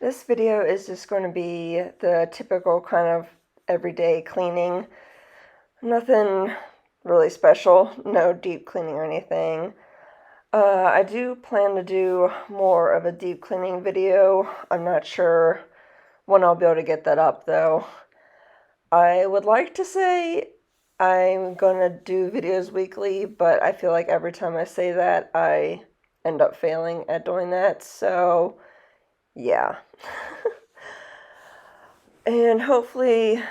This video is just going to be the typical kind of everyday cleaning. Nothing really special, no deep cleaning or anything. I do plan to do more of a deep cleaning video. I'm not sure when I'll be able to get that up though. I would like to say I'm going to do videos weekly, but I feel like every time I say that, I end up failing at doing that, so yeah. And hopefully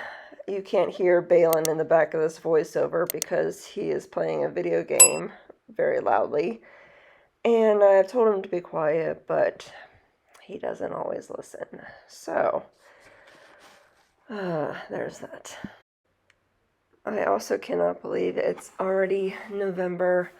you can't hear Balin in the back of this voiceover because he is playing a video game very loudly. And I've told him to be quiet, but he doesn't always listen. So, there's that. I also cannot believe it's already November.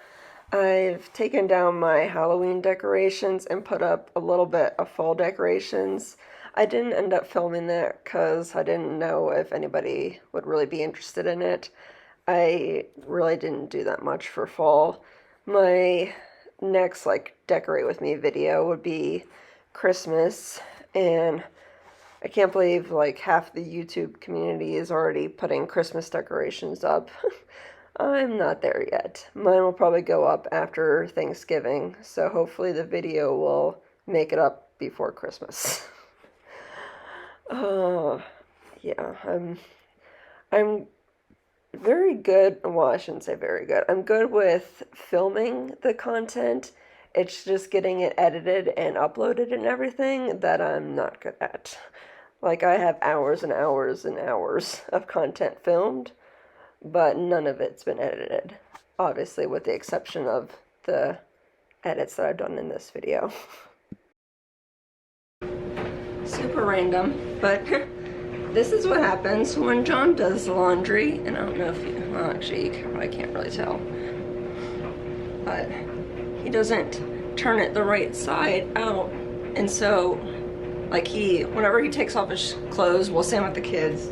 I've taken down my Halloween decorations and put up a little bit of fall decorations. I didn't end up filming that because I didn't know if anybody would really be interested in it. I really didn't do that much for fall. My next decorate with me video would be Christmas, and I can't believe half the YouTube community is already putting Christmas decorations up. I'm not there yet. Mine will probably go up after Thanksgiving, so hopefully the video will make it up before Christmas. Yeah, I'm very good. Well, I shouldn't say very good. I'm good with filming the content. It's just getting it edited and uploaded and everything that I'm not good at. I have hours and hours and hours of content filmed, but none of it's been edited. Obviously, with the exception of the edits that I've done in this video. Super random, but this is what happens when John does the laundry. And I don't know if you, well, actually, you probably can't really tell, but he doesn't turn it the right side out. And so, whenever he takes off his clothes, well, same with the kids,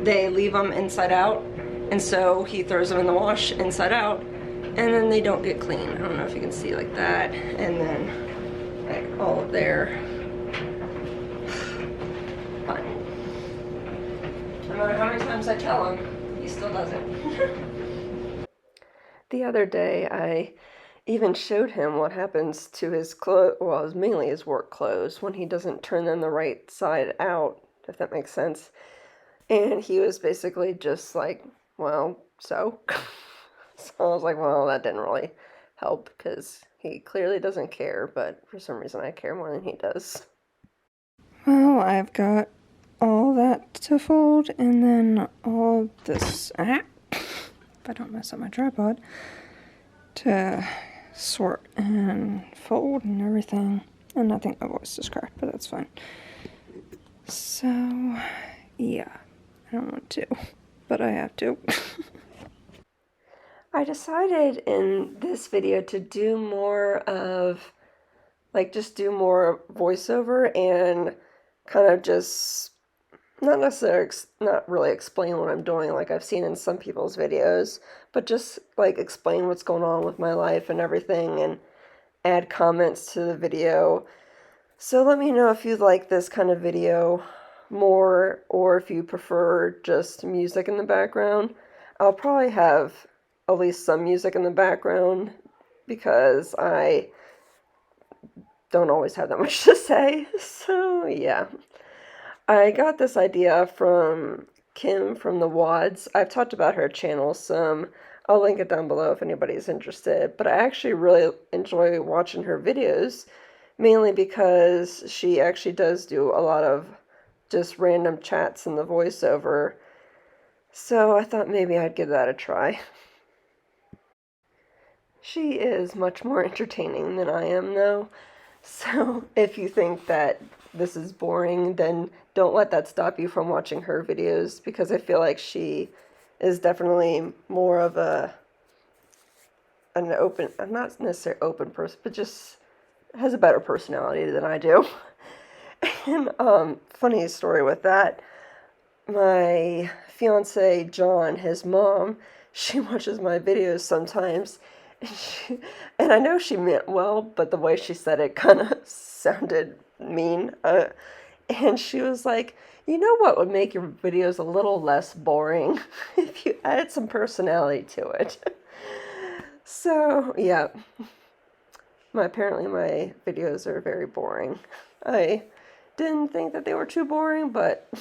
they leave them inside out. And so he throws them in the wash inside out, and then they don't get clean. I don't know if you can see like that, and then all of there. Fine. No matter how many times I tell him, he still doesn't. The other day, I even showed him what happens to his clothes, well, it's mainly his work clothes, when he doesn't turn them the right side out, if that makes sense. And he was basically just like, well, so? So I was like, well, that didn't really help because he clearly doesn't care, but for some reason I care more than he does. Well, I've got all that to fold, and then all this, if I don't mess up my tripod, to sort and fold and everything. And I think my voice is cracked, but that's fine. So, yeah, I don't want to, but I have to. I decided in this video to do more of, just do more voiceover and kind of just, not necessarily, not really explain what I'm doing like I've seen in some people's videos, but just, explain what's going on with my life and everything and add comments to the video. So let me know if you like this kind of video more, or if you prefer just music in the background. I'll probably have at least some music in the background because I don't always have that much to say. So yeah, I got this idea from Kim from the Wads. I've talked about her channel some. I'll link it down below if anybody's interested, but I actually really enjoy watching her videos, mainly because she actually does do a lot of just random chats in the voiceover, so I thought maybe I'd give that a try. She is much more entertaining than I am, though, so if you think that this is boring, then don't let that stop you from watching her videos, because I feel like she is definitely more of an open, not necessarily open person, but just has a better personality than I do. And funny story with that, my fiance John, his mom, she watches my videos sometimes, and I know she meant well, but the way she said it kind of sounded mean. And she was like, you know what would make your videos a little less boring? If you added some personality to it. So, yeah. Apparently my videos are very boring. I didn't think that they were too boring, but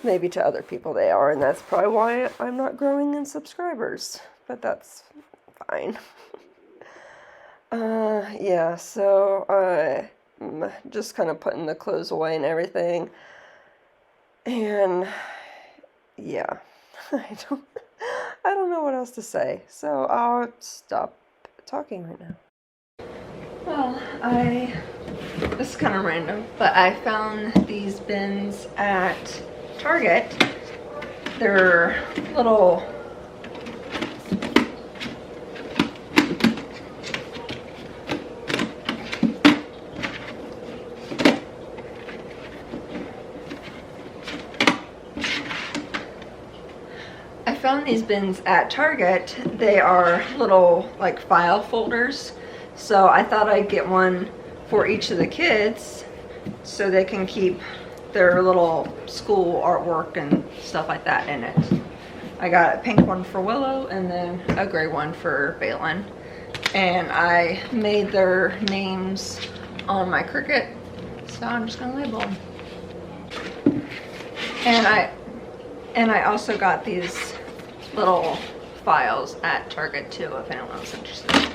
maybe to other people they are, and that's probably why I'm not growing in subscribers. But that's fine. Yeah, so I'm just kind of putting the clothes away and everything. And yeah, I don't know what else to say. So I'll stop talking right now. Well, this is kind of random, but I found these bins at Target. They're little I found these bins at Target. They are little like file folders. So I thought I'd get one for each of the kids so they can keep their little school artwork and stuff like that in it. I got a pink one for Willow and then a gray one for Balin. And I made their names on my Cricut, so I'm just gonna label them. And I also got these little files at Target too, if anyone was interested.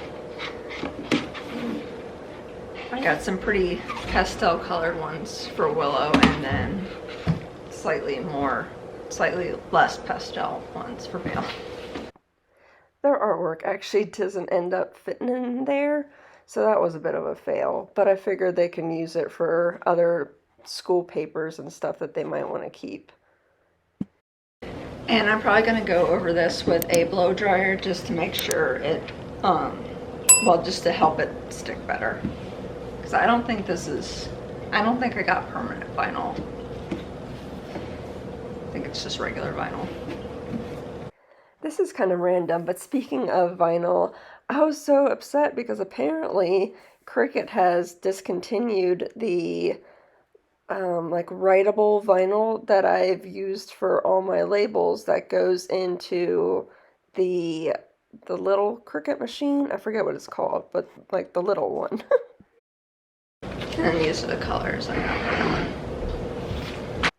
I got some pretty pastel colored ones for Willow and then slightly less pastel ones for Bale. Their artwork actually doesn't end up fitting in there, so that was a bit of a fail, but I figured they can use it for other school papers and stuff that they might want to keep. And I'm probably going to go over this with a blow dryer just to make sure it, well, just to help it stick better. Because I don't think I got permanent vinyl. I think it's just regular vinyl. This is kind of random, but speaking of vinyl, I was so upset because apparently Cricut has discontinued the like writable vinyl that I've used for all my labels that goes into the little Cricut machine. I forget what it's called, but like the little one. And these are the colors I got.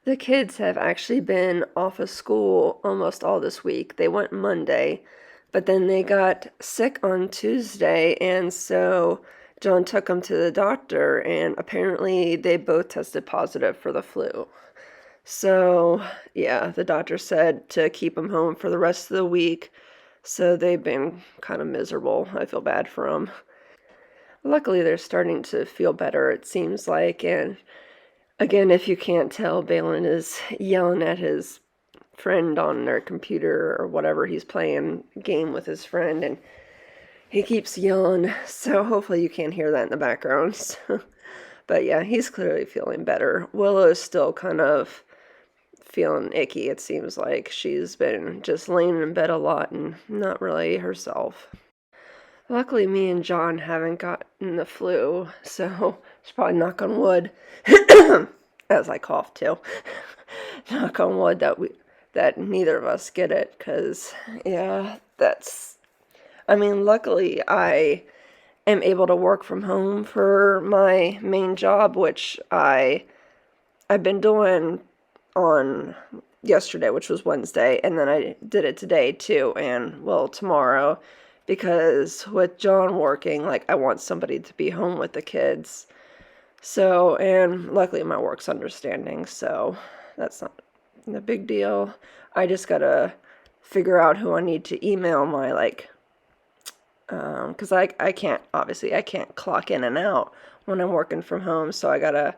The kids have actually been off of school almost all this week. They went Monday, but then they got sick on Tuesday, and so John took them to the doctor, and apparently they both tested positive for the flu. So, yeah, the doctor said to keep them home for the rest of the week, so they've been kind of miserable. I feel bad for them. Luckily, they're starting to feel better, it seems like, and again, if you can't tell, Balin is yelling at his friend on their computer or whatever. He's playing a game with his friend, and he keeps yelling, so hopefully you can't hear that in the background. But yeah, he's clearly feeling better. Willow's still kind of feeling icky, it seems like. She's been just laying in bed a lot and not really herself. Luckily, me and John haven't gotten the flu, so should probably knock on wood, as I cough too. Knock on wood that neither of us get it, because, yeah, luckily I am able to work from home for my main job, which I've been doing on yesterday, which was Wednesday, and then I did it today too, and, well, tomorrow. Because with John working, like, I want somebody to be home with the kids. So, and luckily my work's understanding, so that's not a big deal. I just gotta figure out who I need to email my, like, because I can't clock in and out when I'm working from home, so I gotta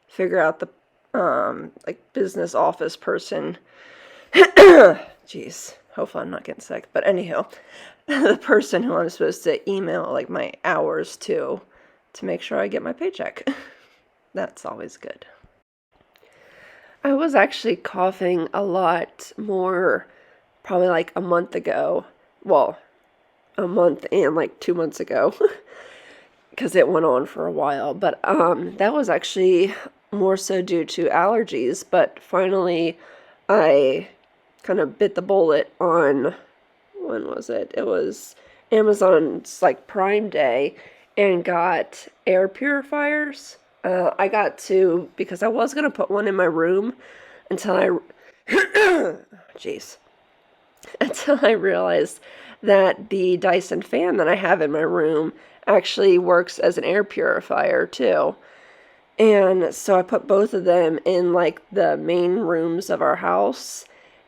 figure out the, like, business office person. Jeez. Hopefully I'm not getting sick. But anyhow, the person who I'm supposed to email like my hours to make sure I get my paycheck. That's always good. I was actually coughing a lot more probably like a month ago. Well, a month and like 2 months ago. because it went on for a while. But that was actually more so due to allergies. But finally, I kind of bit the bullet on, when was it? It was Amazon's like Prime Day, and got air purifiers. I got two because I was gonna put one in my room until I, jeez, until I realized that the Dyson fan that I have in my room actually works as an air purifier too. And so I put both of them in like the main rooms of our house,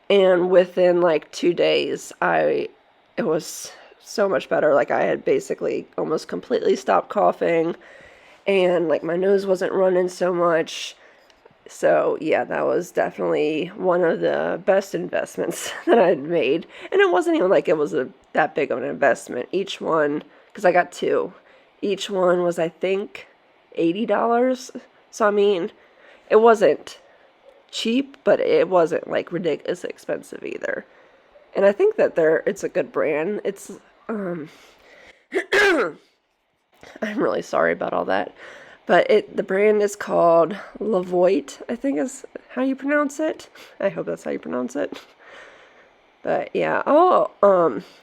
and within like 2 days it was so much better. Like I had basically almost completely stopped coughing, and like my nose wasn't running so much. So yeah, that was definitely one of the best investments that I'd made. And it wasn't even like it was that big of an investment. Each one, because I got two, each one was, I think, $80. So I mean, it wasn't cheap, but it wasn't like ridiculously expensive either. And I think that it's a good brand. It's um I'm really sorry about all that. But the brand is called Lavoit, I think is how you pronounce it. I hope that's how you pronounce it. But yeah,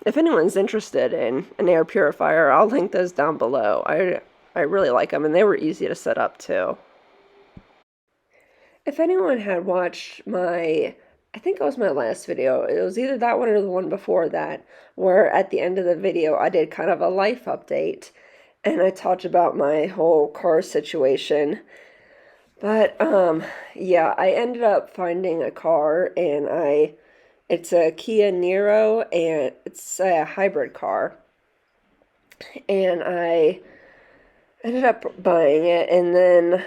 if anyone's interested in an air purifier, I'll link those down below. I really like them, and they were easy to set up too. If anyone had watched I think it was my last video, it was either that one or the one before that, where at the end of the video I did kind of a life update, and I talked about my whole car situation. But yeah, I ended up finding a car, and it's a Kia Niro, and it's a hybrid car. And I ended up buying it, and then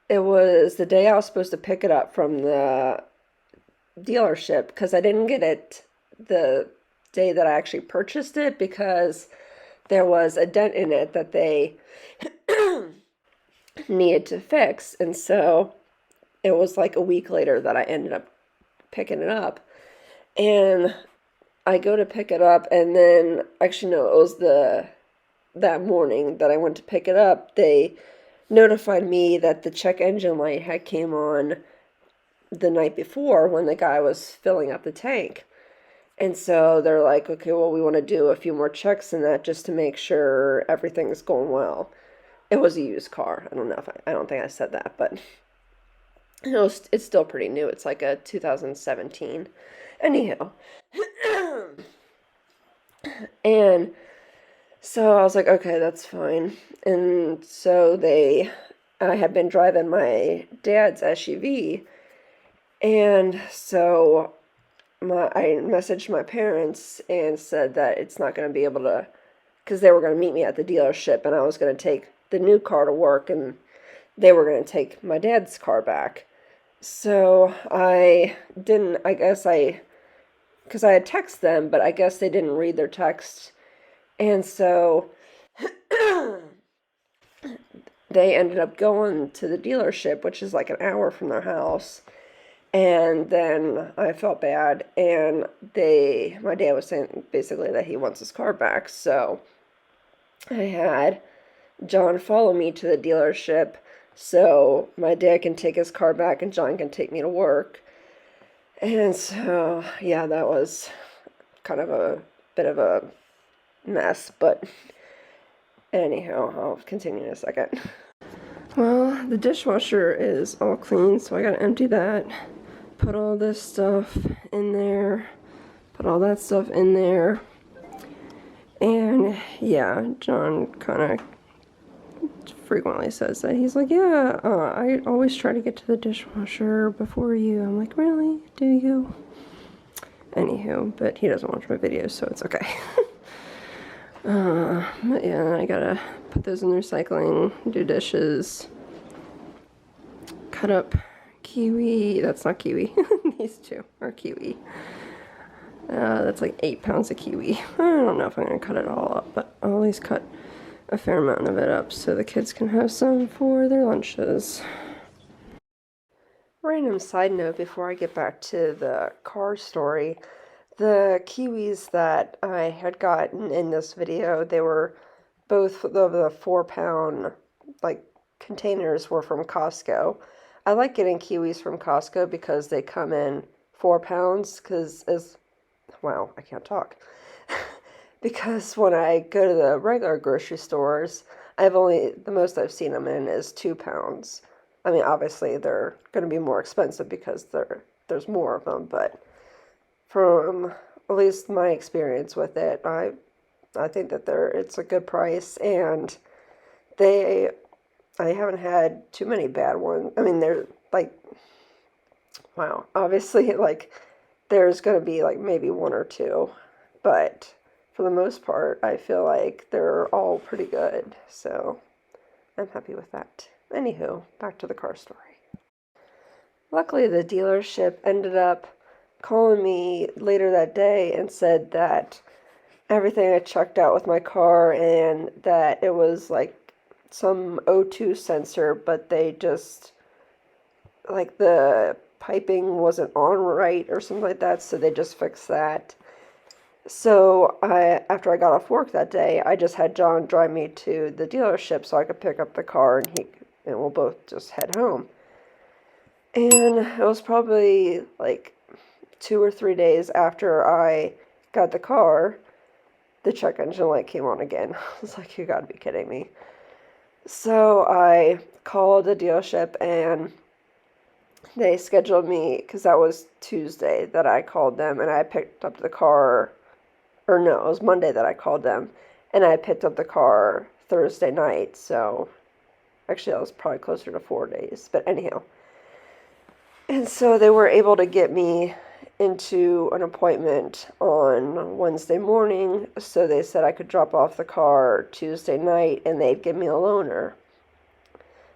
it was the day I was supposed to pick it up from the dealership, because I didn't get it the day that I actually purchased it, because there was a dent in it that they needed to fix. And so it was like a week later that I ended up picking it up. And I go to pick it up, and then actually no, it was that morning that I went to pick it up, they notified me that the check engine light had came on the night before when the guy was filling up the tank. And so they're like, okay, well, we want to do a few more checks in that just to make sure everything's going well. It was a used car. I don't think I said that, but it's still pretty new. It's like a 2017. Anyhow. And so I was like, okay, that's fine. And so I had been driving my dad's SUV, and so I messaged my parents and said that it's not going to be able to, because they were going to meet me at the dealership, and I was going to take the new car to work, and they were going to take my dad's car back. So because I had texted them, but I guess they didn't read their text. And so they ended up going to the dealership, which is like an hour from their house. And then I felt bad, and my dad was saying basically that he wants his car back. So I had John follow me to the dealership so my dad can take his car back and John can take me to work. And so, yeah, that was kind of a bit of a mess, but anyhow, I'll continue in a second. Well, the dishwasher is all clean, so I gotta empty that, put all this stuff in there, put all that stuff in there, and yeah, John kind of frequently says that. He's like, yeah, I always try to get to the dishwasher before you. I'm like, really? Do you? Anywho, but he doesn't watch my videos, so it's okay. But yeah, I gotta put those in the recycling, do dishes, cut up kiwi. That's not kiwi. These two are kiwi. That's like 8 pounds of kiwi. I don't know if I'm gonna cut it all up, but I'll at least cut a fair amount of it up so the kids can have some for their lunches. Random side note before I get back to the car story. The kiwis that I had gotten in this video, they were both of the 4 pound like containers were from Costco. I like getting kiwis from Costco because they come in 4 pounds. Because as wow, I can't talk. Because when I go to the regular grocery stores, the most I've seen them in is 2 pounds. I mean, obviously they're going to be more expensive because there's more of them, but from at least my experience with it, I think that it's a good price, and they I haven't had too many bad ones. I mean, they're like, wow, obviously like there's going to be like maybe one or two, but for the most part, I feel like they're all pretty good. So I'm happy with that. Anywho, back to the car story. Luckily, the dealership ended up calling me later that day and said that everything had checked out with my car and that it was like some O2 sensor, but they just, like, the piping wasn't on right or something like that, so they just fixed that. So after I got off work that day, I just had John drive me to the dealership so I could pick up the car and we'll both just head home. And it was probably like 2 or 3 days after I got the car, the check engine light came on again. I was like, you gotta be kidding me. So I called the dealership and they scheduled me, because that was Tuesday that I called them, and I picked up the car, or no, it was Monday that I called them, and I picked up the car Thursday night, so actually that was probably closer to 4 days, but anyhow. And so they were able to get me into an appointment on Wednesday morning, so they said I could drop off the car Tuesday night and they'd give me a loaner.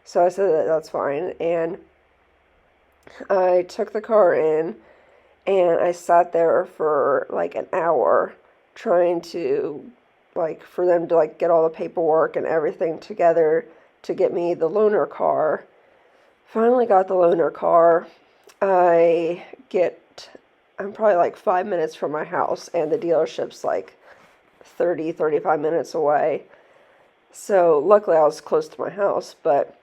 So I said that that's fine, and I took the car in and I sat there for like an hour trying to, like, for them to like get all the paperwork and everything together to get me the loaner car. Finally got the loaner car. I'm probably like 5 minutes from my house, and the dealership's like 35 minutes away. So luckily I was close to my house, but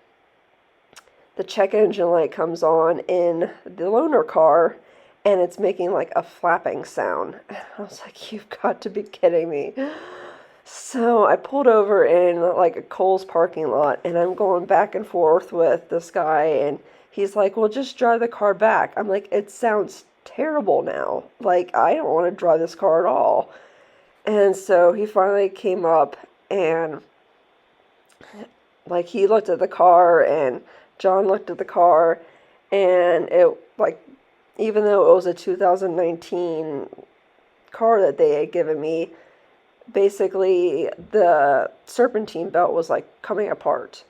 the check engine light comes on in the loaner car, and it's making like a flapping sound. I was like, you've got to be kidding me. So I pulled over in like a Kohl's parking lot, and I'm going back and forth with this guy, and he's like, well, just drive the car back. I'm like, it sounds terrible now. Like, I don't want to drive this car at all. And so he finally came up, and like he looked at the car, and John looked at the car, and it, like, even though it was a 2019 car that they had given me, basically the serpentine belt was like coming apart.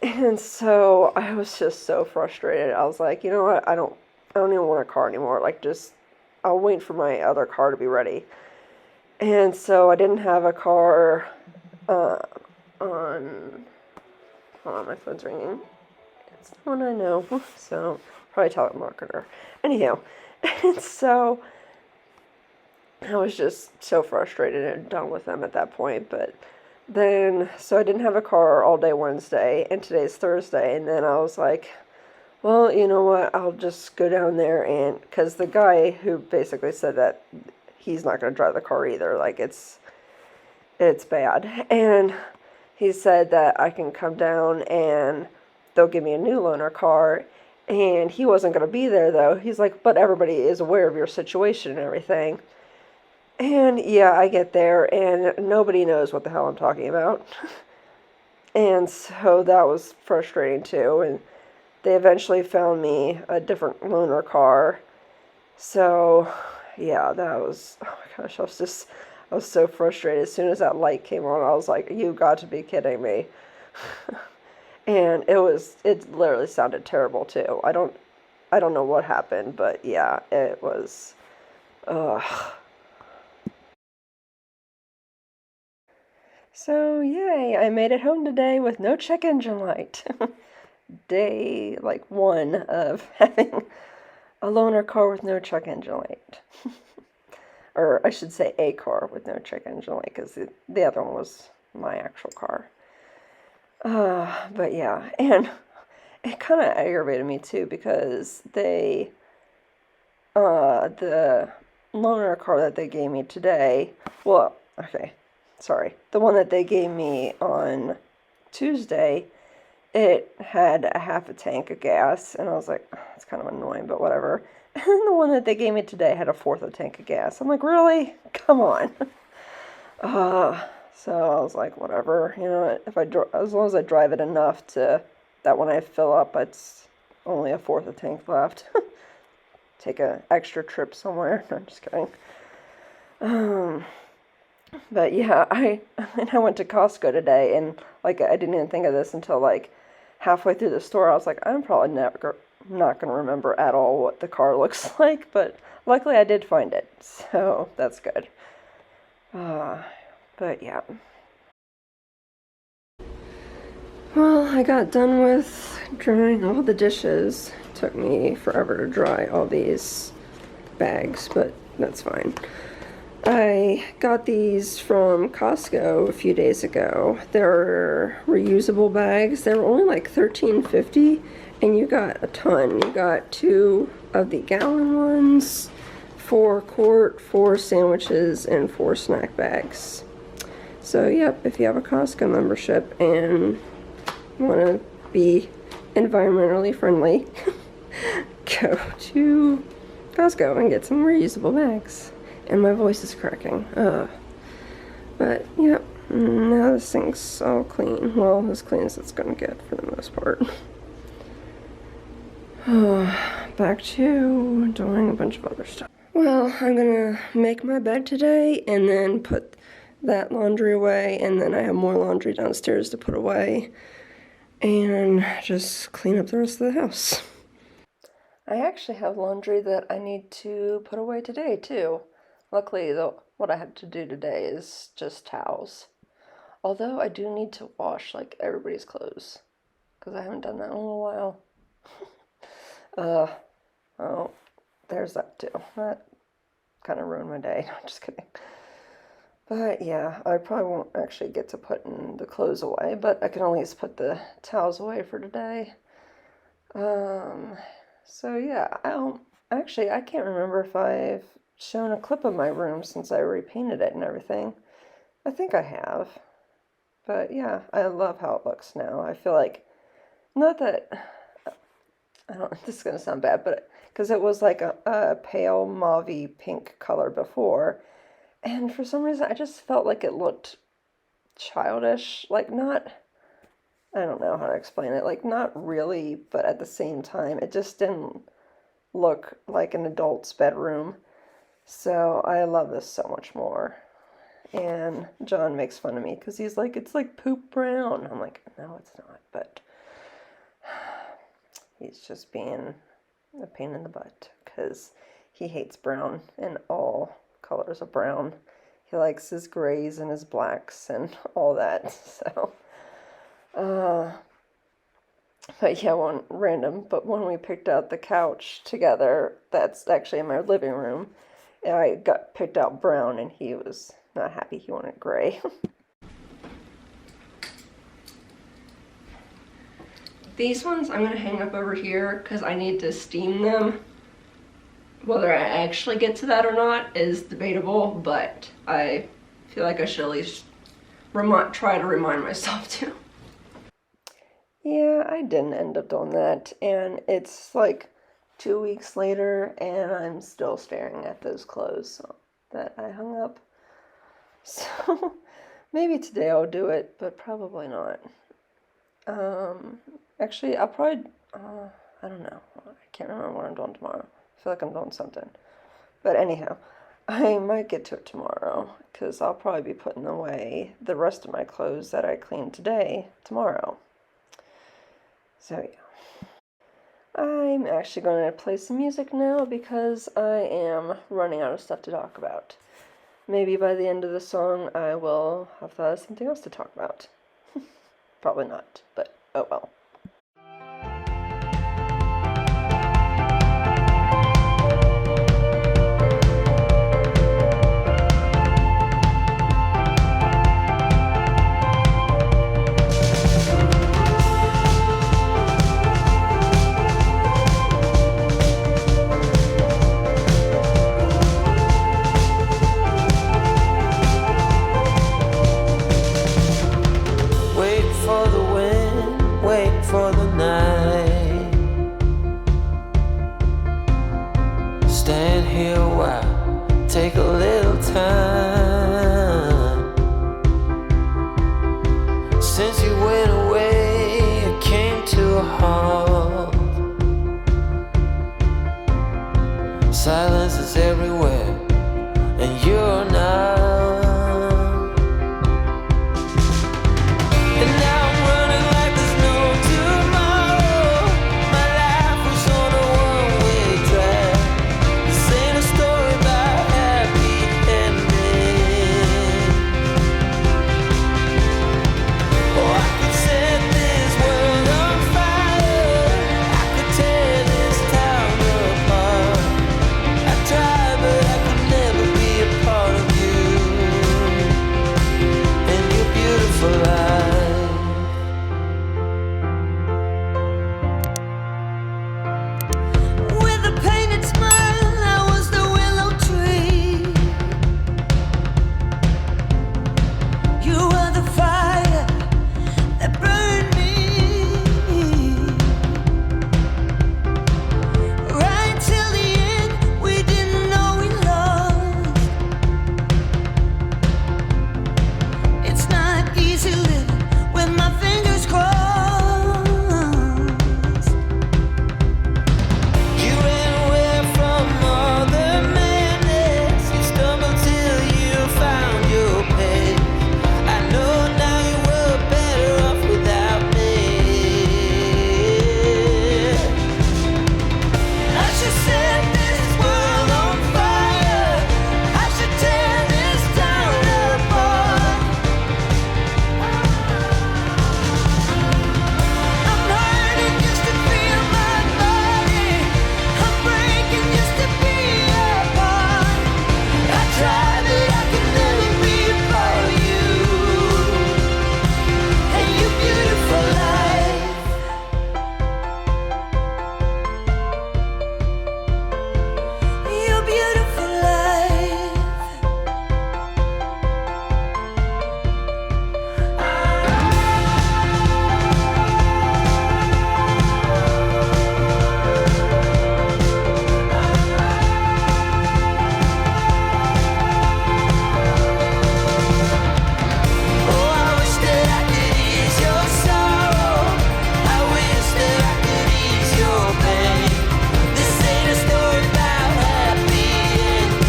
And so I was just so frustrated. I was like, you know what? I don't even want a car anymore. Like, just, I'll wait for my other car to be ready. And so I didn't have a car hold on, my phone's ringing. It's the one I know, so probably telemarketer. Anyhow, and so I was just so frustrated and done with them at that point. But then, so I didn't have a car all day Wednesday, and today's Thursday, and then I was like, well, you know what, I'll just go down there, and, because the guy who basically said that he's not going to drive the car either, like, it's bad, and he said that I can come down and they'll give me a new loaner car, and he wasn't going to be there, though. He's like, but everybody is aware of your situation and everything. And yeah, I get there, and nobody knows what the hell I'm talking about. And so that was frustrating, too. And they eventually found me a different loaner car. So, yeah, that was, oh my gosh, I was so frustrated. As soon as that light came on, I was like, you got to be kidding me. And it literally sounded terrible, too. I don't know what happened, but yeah, it was, So, yay, I made it home today with no check engine light. Day, like, 1 of having a loaner car with no check engine light. Or I should say a car with no check engine light, because the other one was my actual car. But yeah, and it kind of aggravated me too because the loaner car that they gave me today, well, okay, sorry, the one that they gave me on Tuesday, it had a half a tank of gas, and I was like, it's kind of annoying, but whatever. And then the one that they gave me today had a fourth of a tank of gas. I'm like, really? Come on. So I was like, whatever, if as long as I drive it enough that when I fill up, it's only a fourth of the tank left. Take an extra trip somewhere. No, I'm just kidding. But yeah, I went to Costco today, and like I didn't even think of this until like halfway through the store. I was like, I'm probably never not gonna remember at all what the car looks like, but luckily I did find it, so that's good. But yeah. Well, I got done with drying all the dishes. It took me forever to dry all these bags, but that's fine. I got these from Costco a few days ago. They're reusable bags. They were only like $13.50, and you got a ton. You got 2 of the gallon ones, 4 quart, 4 sandwiches, and 4 snack bags. So yep, if you have a Costco membership and want to be environmentally friendly, go to Costco and get some reusable bags. And my voice is cracking. But yep, now this thing's all clean. Well, as clean as it's gonna get for the most part. Back to doing a bunch of other stuff. Well, I'm gonna make my bed today and then put that laundry away, and then I have more laundry downstairs to put away, and just clean up the rest of the house. I actually have laundry that I need to put away today too. Luckily, though, what I have to do today is just towels. Although I do need to wash like everybody's clothes, because I haven't done that in a little while. Oh, there's that too. That kind of ruined my day. No, I'm just kidding. But yeah, I probably won't actually get to putting the clothes away, but I can at least put the towels away for today. So yeah, I can't remember if I've shown a clip of my room since I repainted it and everything. I think I have. But yeah, I love how it looks now. I feel like, not that, this is going to sound bad, but because it was like a pale mauvey pink color before, and for some reason I just felt like it looked childish, like not, I don't know how to explain it, like not really, but at the same time, it just didn't look like an adult's bedroom. So I love this so much more. And John makes fun of me because he's like, it's like poop brown. I'm like, no, it's not, but he's just being a pain in the butt because he hates brown and all colors of brown. He likes his grays and his blacks and all that, so. But yeah, when we picked out the couch together, that's actually in my living room, I got picked out brown and he was not happy. He wanted gray. These ones I'm going to hang up over here because I need to steam them. Whether I actually get to that or not is debatable, but I feel like I should at least try to remind myself to. Yeah, I didn't end up doing that, and it's like 2 weeks later, and I'm still staring at those clothes that I hung up. So maybe today I'll do it, but probably not. Actually, I'll probably, I don't know. I can't remember what I'm doing tomorrow. I feel like I'm doing something. But anyhow, I might get to it tomorrow, because I'll probably be putting away the rest of my clothes that I cleaned today tomorrow. So yeah. I'm actually going to play some music now because I am running out of stuff to talk about. Maybe by the end of the song I will have thought of something else to talk about. Probably not, but oh well. stand here a while, take a little time. Since you went away, it came to a halt. Silence is everywhere, and you're not. And now I'm running like there's no tomorrow. My life was on a one-way track. This ain't a story about happy ending. Oh, I could set this world on fire. I could tear this town apart. I tried, but I could never be a part of you and your beautiful life. With a painted smile, I was the willow tree. You were the fire that burned me. Right till the end, we didn't know we lost. It's not easy living with my fingers crossed. You ran away from all the madness. You stumbled till you found your pace. I know now you were better off without me. I should set this world on fire. I should tear this town apart. I'm hurting just to feel my body. I'm breaking just to be apart. I tried, but I could never be a part of you and your beautiful life. Your beautiful life. Oh, I wish that I could ease your sorrow. I wish that I could ease your pain. This ain't a story about happy endings.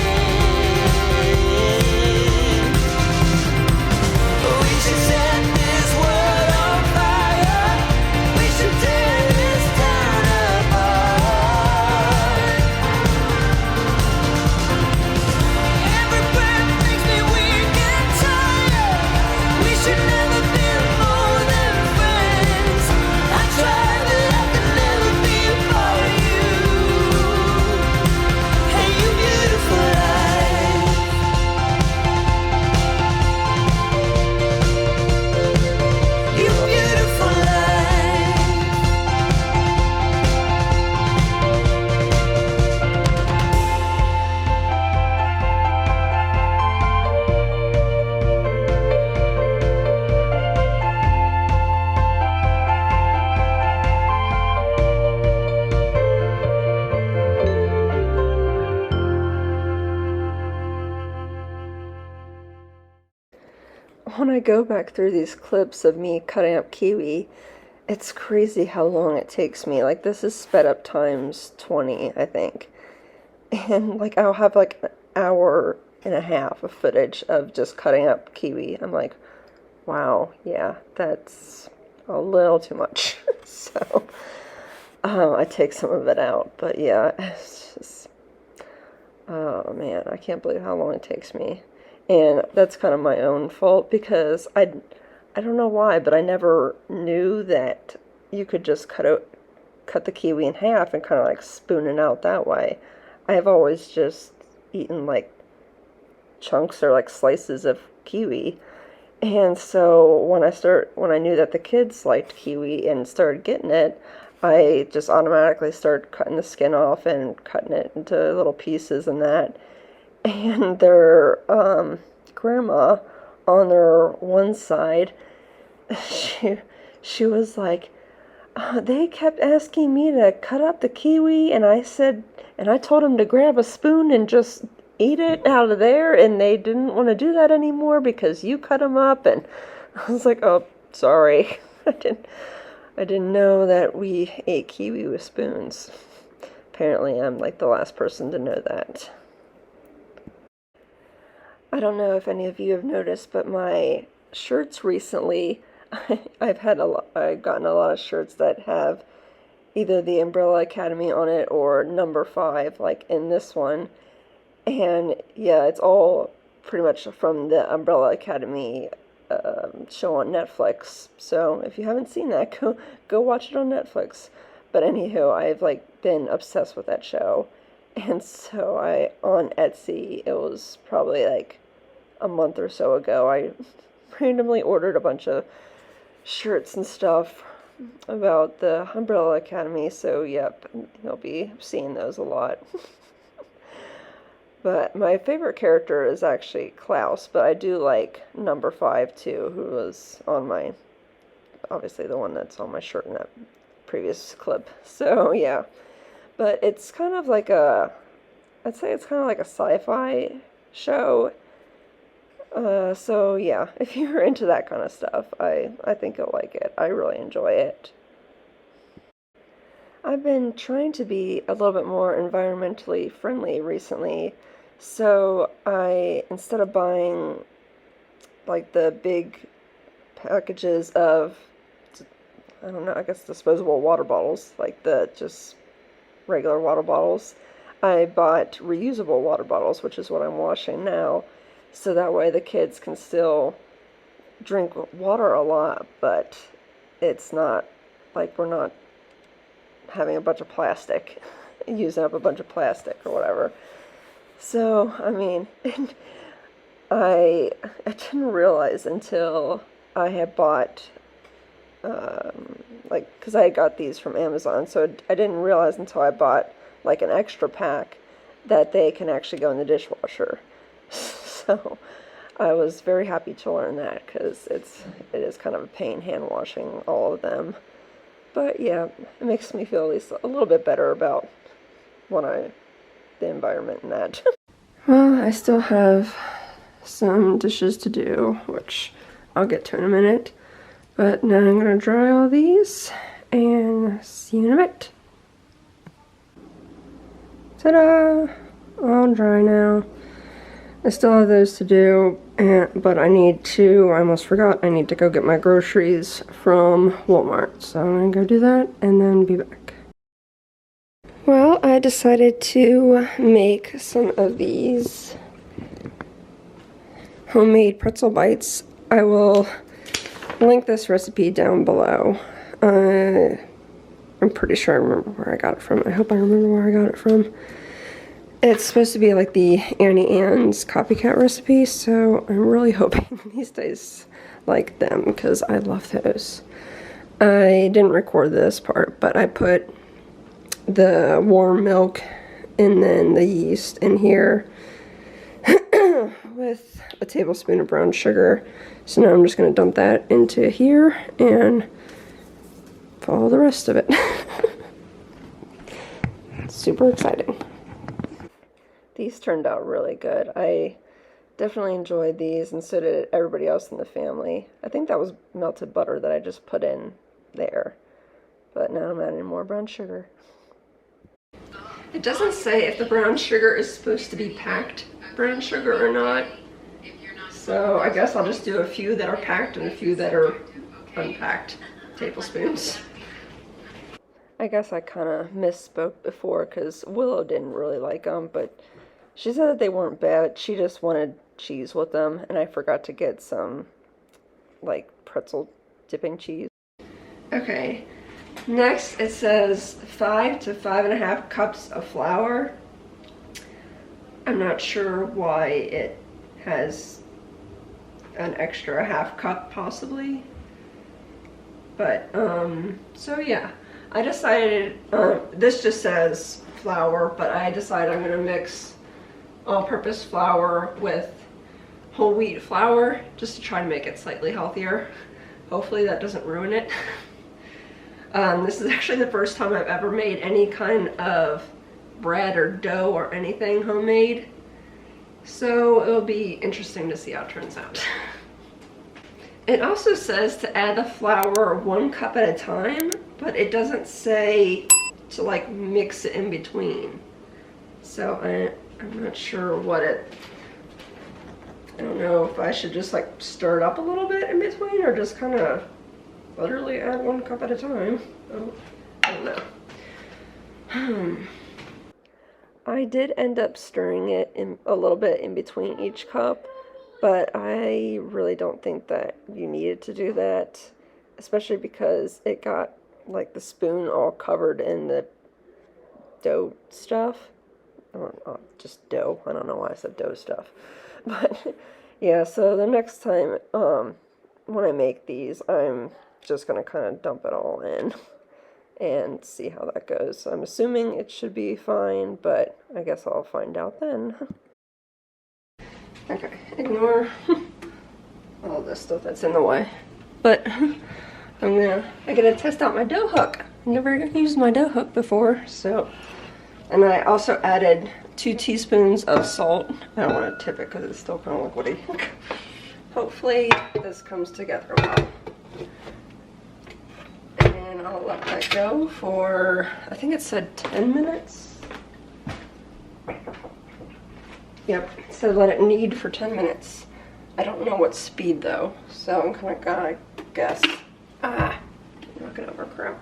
We should set this world on fire. We should tear this town apart. Every breath makes me weak and tired. We should never be more than friends. I tried, but I could never be a part of you and your beautiful life. Your beautiful life. When I go back through these clips of me cutting up kiwi, it's crazy how long it takes me. Like, this is sped up times 20, I think. And, like, I'll have, like, an hour and a half of footage of just cutting up kiwi. I'm like, wow, yeah, that's a little too much. So, I take some of it out. But, yeah, it's just, oh, man, I can't believe how long it takes me. And that's kind of my own fault because I don't know why, but I never knew that you could just cut the kiwi in half and kind of like spoon it out that way. I have always just eaten like chunks or like slices of kiwi. And so when I knew that the kids liked kiwi and started getting it, I just automatically started cutting the skin off and cutting it into little pieces and that. And their grandma on their one side, she was like, They kept asking me to cut up the kiwi, and I told them to grab a spoon and just eat it out of there, and they didn't want to do that anymore because you cut them up, and I was like, oh, sorry. I didn't know that we ate kiwi with spoons. Apparently, I'm like the last person to know that. I don't know if any of you have noticed, but my shirts recently, I've gotten a lot of shirts that have either the Umbrella Academy on it or number 5, like in this one. And yeah, it's all pretty much from the Umbrella Academy show on Netflix. So if you haven't seen that, go watch it on Netflix. But anywho, I've like been obsessed with that show. And so on Etsy, it was probably like a month or so ago, I randomly ordered a bunch of shirts and stuff about the Umbrella Academy, so yep, you'll be seeing those a lot. But my favorite character is actually Klaus, but I do like number 5 too, who was on obviously the one that's on my shirt in that previous clip. So yeah, but it's kind of like I'd say it's kind of like a sci-fi show. So yeah, if you're into that kind of stuff, I think you'll like it. I really enjoy it. I've been trying to be a little bit more environmentally friendly recently, so instead of buying like the big packages of, I don't know, I guess disposable water bottles, like the just regular water bottles, I bought reusable water bottles, which is what I'm washing now. So that way the kids can still drink water a lot, but it's not like we're not having a bunch of plastic, using up a bunch of plastic or whatever. So, I mean, I didn't realize until I had bought, because I got these from Amazon, so I didn't realize until I bought like an extra pack that they can actually go in the dishwasher. So I was very happy to learn that, because it is kind of a pain hand washing all of them. But yeah, it makes me feel at least a little bit better about the environment and that. Well, I still have some dishes to do, which I'll get to in a minute. But now I'm going to dry all these and see you in a bit. Ta-da! All dry now. I still have those to do, but I almost forgot, I need to go get my groceries from Walmart. So I'm going to go do that and then be back. Well, I decided to make some of these homemade pretzel bites. I will link this recipe down below. I'm pretty sure I remember where I got it from. I hope I remember where I got it from. It's supposed to be like the Annie Ann's copycat recipe, so I'm really hoping these taste like them, because I love those. I didn't record this part, but I put the warm milk and then the yeast in here with a tablespoon of brown sugar. So now I'm just going to dump that into here and follow the rest of it. Super exciting. These turned out really good. I definitely enjoyed these, and so did everybody else in the family. I think that was melted butter that I just put in there. But now I'm adding more brown sugar. It doesn't say if the brown sugar is supposed to be packed brown sugar or not. So I guess I'll just do a few that are packed and a few that are unpacked tablespoons. I guess I kind of misspoke before, because Willow didn't really like them, but she said that they weren't bad. She just wanted cheese with them, and I forgot to get some, like, pretzel dipping cheese. Okay, next it says 5 to 5.5 cups of flour. I'm not sure why it has an extra half cup, possibly. But, so yeah. I decided, this just says flour, but I decided I'm going to mix all-purpose flour with whole wheat flour just to try to make it slightly healthier. Hopefully that doesn't ruin it. This is actually the first time I've ever made any kind of bread or dough or anything homemade. So it'll be interesting to see how it turns out. It also says to add the flour 1 cup at a time, but it doesn't say to like mix it in between. So I'm not sure what I don't know if I should just like stir it up a little bit in between or just kind of literally add 1 cup at a time. Oh, I don't know. I did end up stirring it in a little bit in between each cup, but I really don't think that you needed to do that, especially because it got like the spoon all covered in the dough stuff. Or just dough. I don't know why I said dough stuff. But yeah, so the next time when I make these, I'm just going to kind of dump it all in and see how that goes. I'm assuming it should be fine, but I guess I'll find out then. Okay, ignore all this stuff that's in the way. But I gotta test out my dough hook. I've never used my dough hook before, so. And I also added 2 teaspoons of salt. I don't want to tip it because it's still kind of liquidy. Hopefully this comes together well. And I'll let that go for, I think it said 10 minutes. Yep, it said let it knead for 10 minutes. I don't know what speed though, so I'm kind of gonna guess. Knock it over, crap.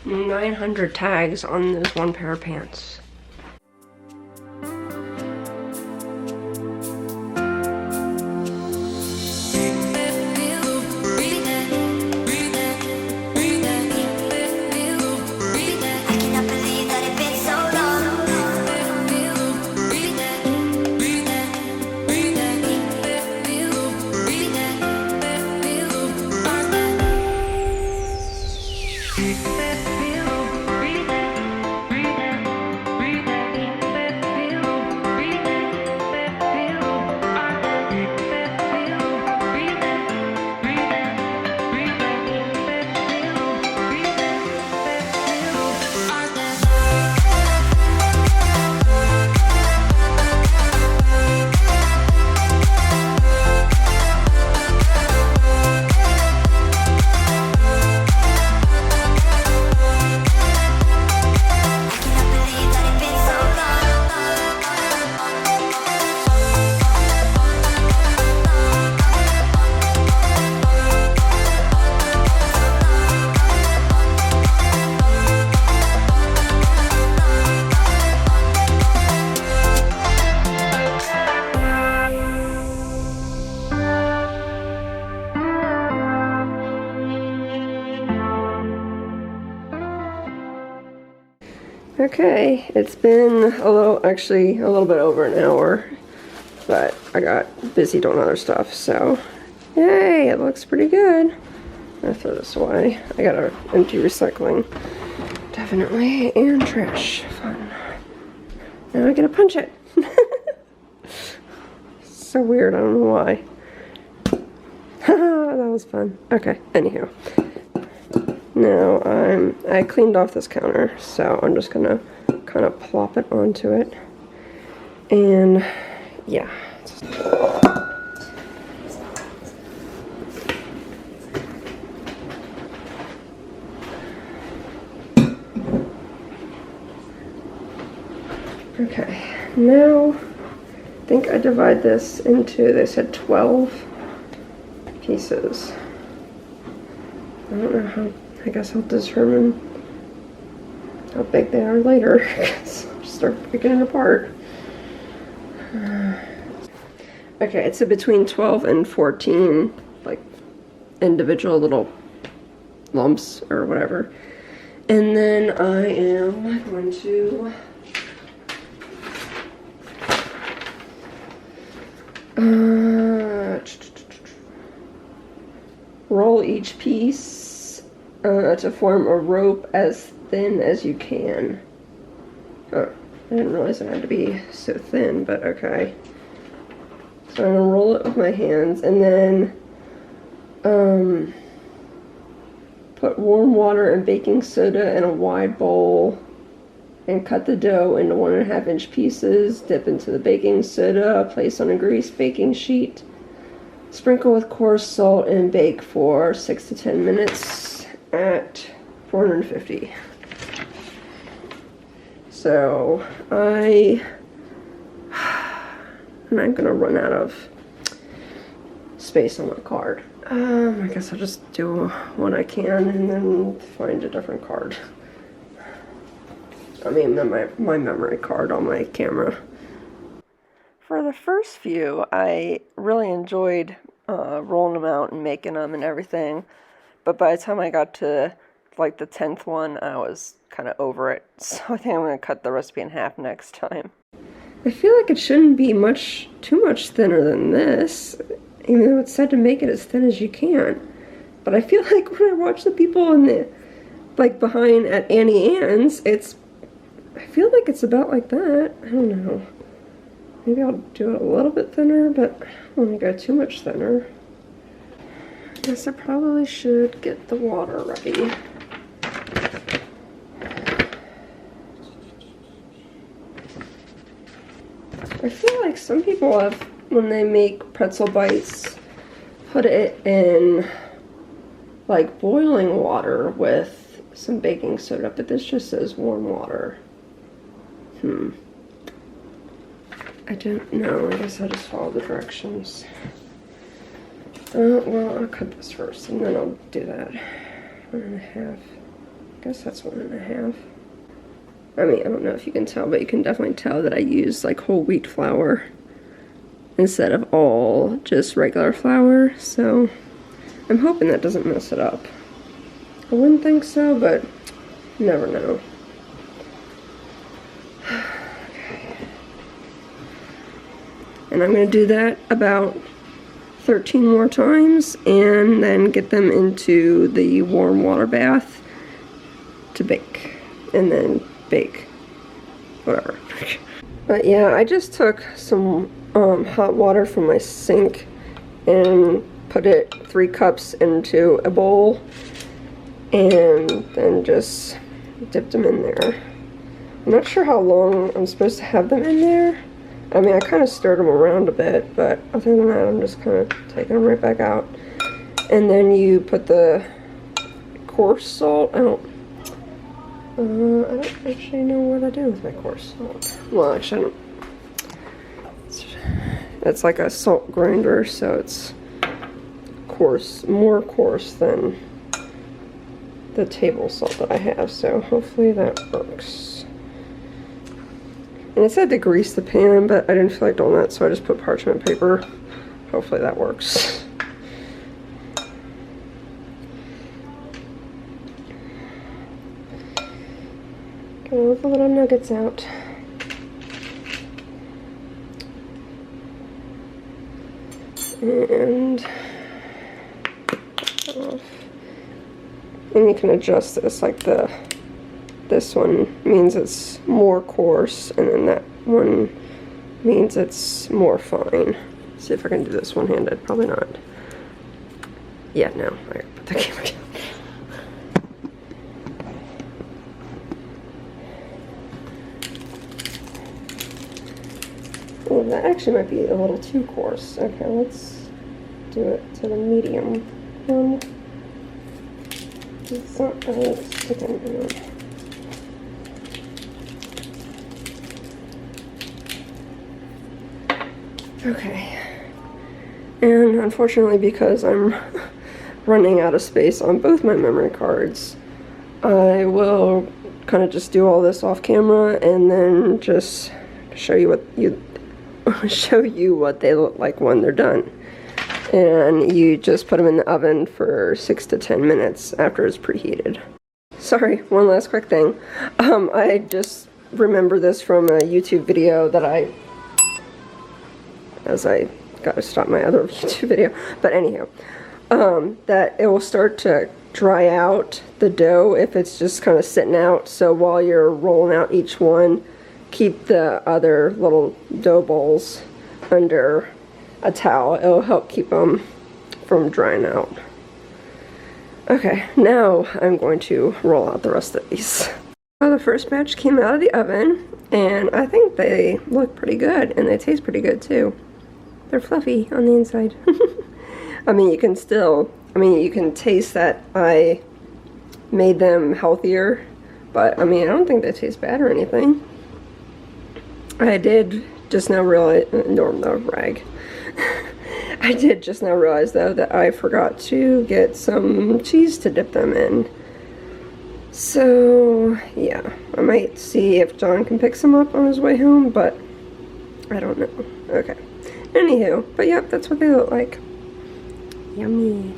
$900 tags on this 1 pair of pants. Okay, it's been actually a little bit over an hour, but I got busy doing other stuff, so yay, it looks pretty good. I'm gonna throw this away. I got an empty recycling, definitely, and trash, fun. Now I gotta punch it. So weird, I don't know why. That was fun. Okay, anywho. Now I cleaned off this counter, so I'm just gonna kind of plop it onto it, and yeah. Okay, now I think I divide this into, they said 12 pieces. I don't know how. I guess I'll determine how big they are later. I'll start picking it apart. Okay, it's between 12 and 14, like, individual little lumps or whatever. And then I am going to roll each piece to form a rope as thin as you can. Oh, I didn't realize it had to be so thin, but okay. So I'm gonna roll it with my hands and then put warm water and baking soda in a wide bowl and cut the dough into 1.5-inch pieces. Dip into the baking soda, place on a greased baking sheet, sprinkle with coarse salt, and bake for 6 to 10 minutes at 450. So I'm gonna run out of space on my card. I guess I'll just do what I can and then find a different card. I mean, my memory card on my camera. For the first few, I really enjoyed rolling them out and making them and everything. But by the time I got to like the 10th one, I was kind of over it. So I think I'm going to cut the recipe in half next time. I feel like it shouldn't be too much thinner than this, even though it's said to make it as thin as you can. But I feel like when I watch the people in the, like behind at Annie Ann's, I feel like it's about like that. I don't know. Maybe I'll do it a little bit thinner, but I don't want to go too much thinner. I guess I probably should get the water ready. I feel like some people have, when they make pretzel bites, put it in like boiling water with some baking soda, but this just says warm water. I don't know. I guess I'll just follow the directions. Well, I'll cut this first, and then I'll do that. 1.5. I guess that's 1.5. I mean, I don't know if you can tell, but you can definitely tell that I use like whole wheat flour instead of all just regular flour. So I'm hoping that doesn't mess it up. I wouldn't think so, but you never know. And I'm going to do that about 13 more times and then get them into the warm water bath to bake. And then bake. Whatever. But yeah, I just took some hot water from my sink and put it 3 cups into a bowl and then just dipped them in there. I'm not sure how long I'm supposed to have them in there. I mean, I kind of stirred them around a bit, but other than that, I'm just kind of taking them right back out. And then you put the coarse salt. I don't actually know what I do with my coarse salt. Well, actually, I don't. It's like a salt grinder, so it's coarse, more coarse than the table salt that I have. So hopefully that works. And it said to grease the pan, but I didn't feel like doing that, so I just put parchment paper. Hopefully that works. Get all the little nuggets out. And you can adjust this, like this one means it's more coarse, and then that one means it's more fine. See if I can do this one-handed. Probably not. Yeah, no. I gotta put the camera down. Oh, that actually might be a little too coarse. Okay, let's do it to the medium one. It's not really sticking. Okay, and unfortunately, because I'm running out of space on both my memory cards, I will kind of just do all this off camera and then just show you what they look like when they're done. And you just put them in the oven for 6 to 10 minutes after it's preheated. Sorry, one last quick thing. I just remember this from a YouTube video that I gotta stop my other YouTube video, but anyhow, that it will start to dry out the dough if it's just kind of sitting out. So while you're rolling out each one, keep the other little dough balls under a towel. It'll help keep them from drying out. Okay, now I'm going to roll out the rest of these. Well, the first batch came out of the oven, and I think they look pretty good, and they taste pretty good too. They're fluffy on the inside. I mean, you can taste that I made them healthier, but I mean, I don't think they taste bad or anything. I did just now realize, I did just now realize though that I forgot to get some cheese to dip them in. So yeah, I might see if John can pick some up on his way home, but I don't know. Okay. Anywho, but yep, that's what they look like. Yummy.